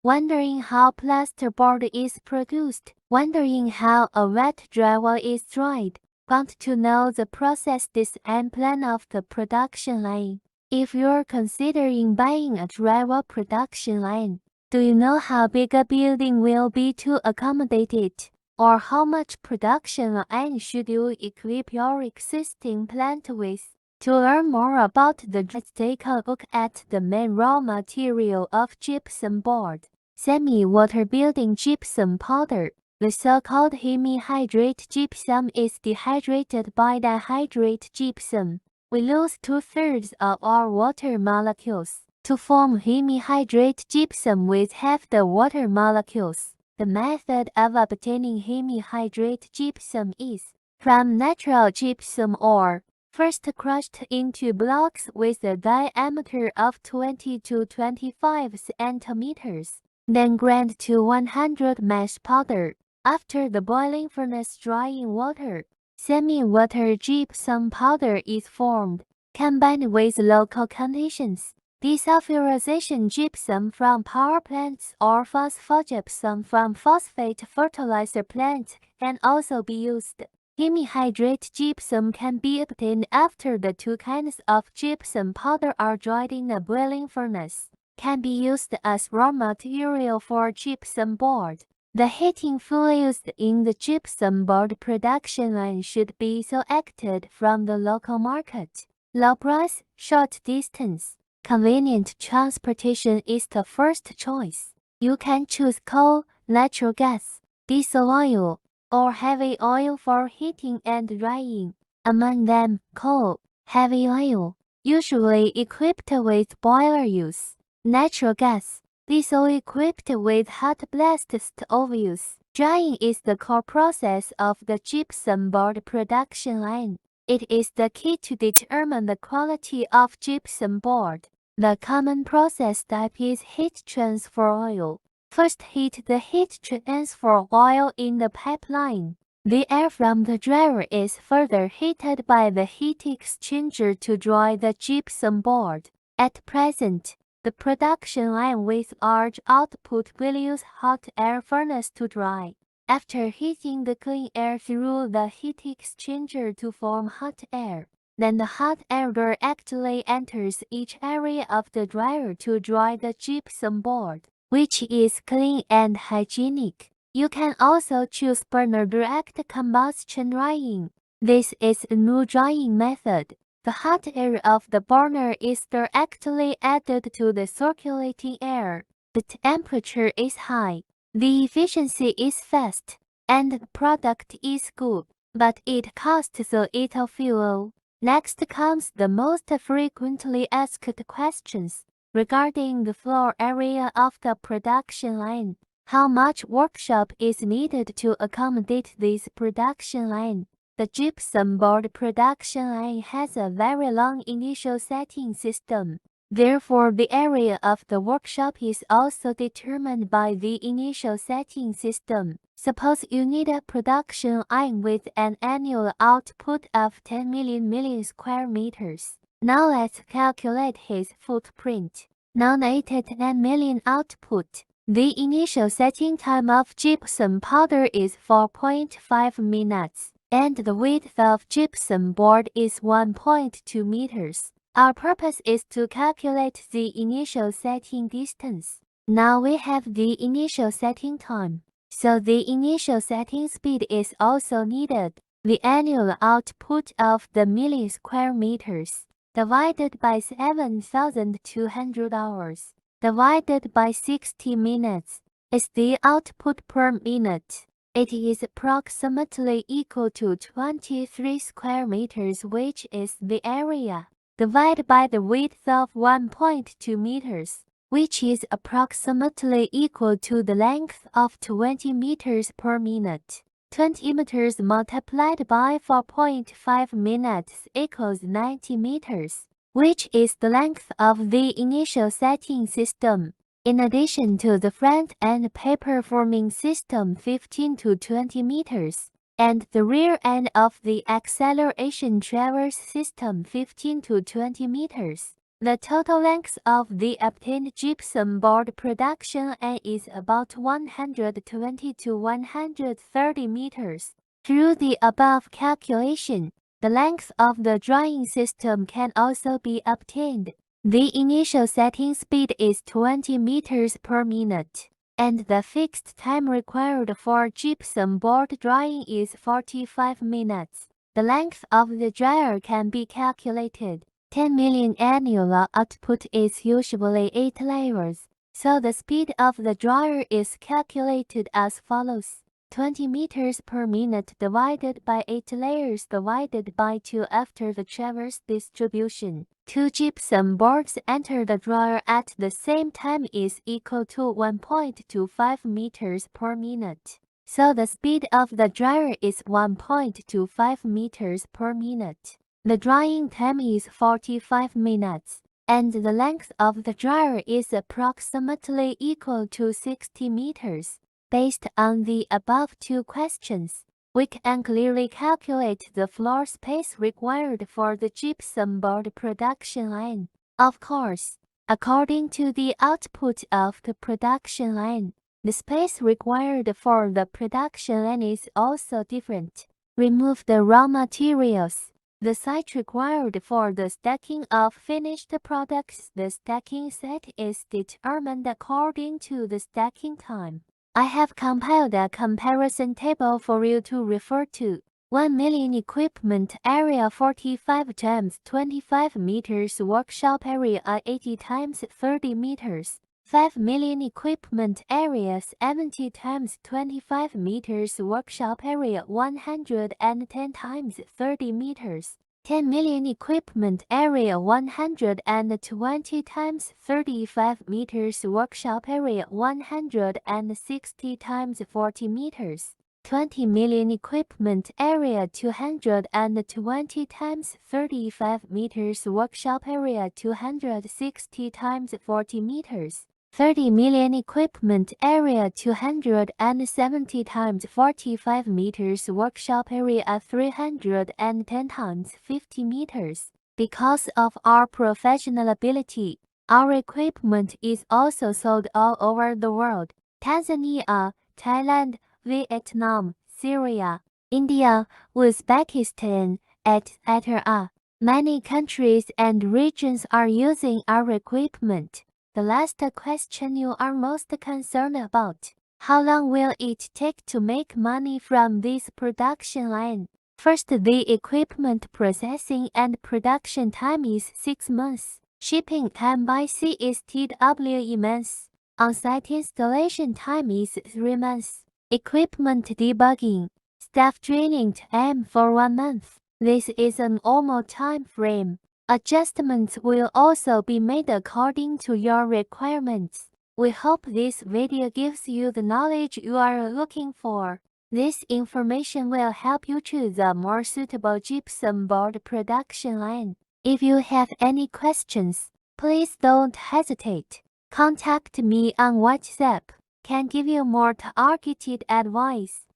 wondering how plasterboard is produced, wondering how a wet drywall is dried, want to know the process and plan of the production line. If you're considering buying a drywall production line, do you know how big a building will be to accommodate it? Or how much production line should you equip your existing plant with? To learn more about the let's take a look at the main raw material of gypsum board. Semi-water building gypsum powder. The so-called hemihydrate gypsum is dehydrated by dihydrate gypsum. We lose 2/3 of our water molecules. To form hemihydrate gypsum with half the water molecules, the method of obtaining hemihydrate gypsum is from natural gypsum ore. First crushed into blocks with a diameter of 20 to 25 centimeters, then ground to 100 mesh powder. After the boiling furnace drying water, semi-water gypsum powder is formed. Combined with local conditions, desulfurization gypsum from power plants or phosphogypsum from phosphate fertilizer plants can also be used. Hemihydrate gypsum can be obtained after the two kinds of gypsum powder are dried in a boiling furnace. Can be used as raw material for gypsum board. The heating fuel used in the gypsum board production line should be selected from the local market. Low price, short distance, convenient transportation is the first choice. You can choose coal, natural gas, diesel oil, or heavy oil for heating and drying. Among them, coal, heavy oil, usually equipped with boiler use. Natural gas, diesel equipped with hot blast stove use. Drying is the core process of the gypsum board production line. It is the key to determine the quality of gypsum board. The common process step is heat transfer oil. First heat the heat transfer oil in the pipeline. The air from the dryer is further heated by the heat exchanger to dry the gypsum board. At present, the production line with large output will use hot air furnace to dry. After heating the clean air through the heat exchanger to form hot air, then the hot air directly enters each area of the dryer to dry the gypsum board, which is clean and hygienic. You can also choose burner direct combustion drying. This is a new drying method. The hot air of the burner is directly added to the circulating air. The temperature is high, the efficiency is fast, and the product is good, but it costs a little fuel. Next comes the most frequently asked questions regarding the floor area of the production line. How much workshop is needed to accommodate this production line? The gypsum board production line has a very long initial setting system. Therefore, the area of the workshop is also determined by the initial setting system. Suppose you need a production line with an annual output of 10 million square meters. Now let's calculate his footprint. Now at 10 million output, the initial setting time of gypsum powder is 4.5 minutes, and the width of gypsum board is 1.2 meters. Our purpose is to calculate the initial setting distance. Now we have the initial setting time, so the initial setting speed is also needed. The annual output of the million square meters divided by 7,200 hours divided by 60 minutes is the output per minute. It is approximately equal to 23 square meters, which is the area, divided by the width of 1.2 meters, which is approximately equal to the length of 20 meters per minute. 20 meters multiplied by 4.5 minutes equals 90 meters, which is the length of the initial setting system. In addition to the front and paper forming system 15 to 20 meters, and the rear end of the acceleration traverse system 15 to 20 meters, The total length of the obtained gypsum board production line is about 120 to 130 meters. Through the above calculation, the length of the drying system can also be obtained. The initial setting speed is 20 meters per minute, and the fixed time required for gypsum board drying is 45 minutes. The length of the dryer can be calculated. 10 million annual output is usually 8 layers, so the speed of the dryer is calculated as follows. 20 meters per minute divided by 8 layers divided by 2 after the traverse distribution. 2 gypsum boards enter the dryer at the same time is equal to 1.25 meters per minute. So the speed of the dryer is 1.25 meters per minute. The drying time is 45 minutes, and the length of the dryer is approximately equal to 60 meters. Based on the above two questions, we can clearly calculate the floor space required for the gypsum board production line. Of course, according to the output of the production line, the space required for the production line is also different. Remove the raw materials. The site required for the stacking of finished products. The stacking set is determined according to the stacking time. I have compiled a comparison table for you to refer to. 1 million equipment area 45 times 25 meters workshop area 80 times 30 meters. 5 million equipment area 70 times 25 meters workshop area 110 times 30 meters. 10 million equipment area 120 times 35 meters workshop area 160 times 40 meters. 20 million equipment area 220 times 35 meters workshop area 260 times 40 meters. 30 million equipment area 270 times 45 meters workshop area 310 times 50 meters. Because of our professional ability, our equipment is also sold all over the world. Tanzania, Thailand, Vietnam, Syria, India, Uzbekistan, etc. Many countries and regions are using our equipment. The last question you are most concerned about. How long will it take to make money from this production line? First, the equipment processing and production time is 6 months. Shipping time by sea is TW months. On-site installation time is 3 months. Equipment debugging, staff training time for 1 month. This is an normal time frame. Adjustments will also be made according to your requirements. We hope this video gives you the knowledge you are looking for. This information will help you choose a more suitable gypsum board production line. If you have any questions, please don't hesitate. Contact me on WhatsApp. Can give you more targeted advice.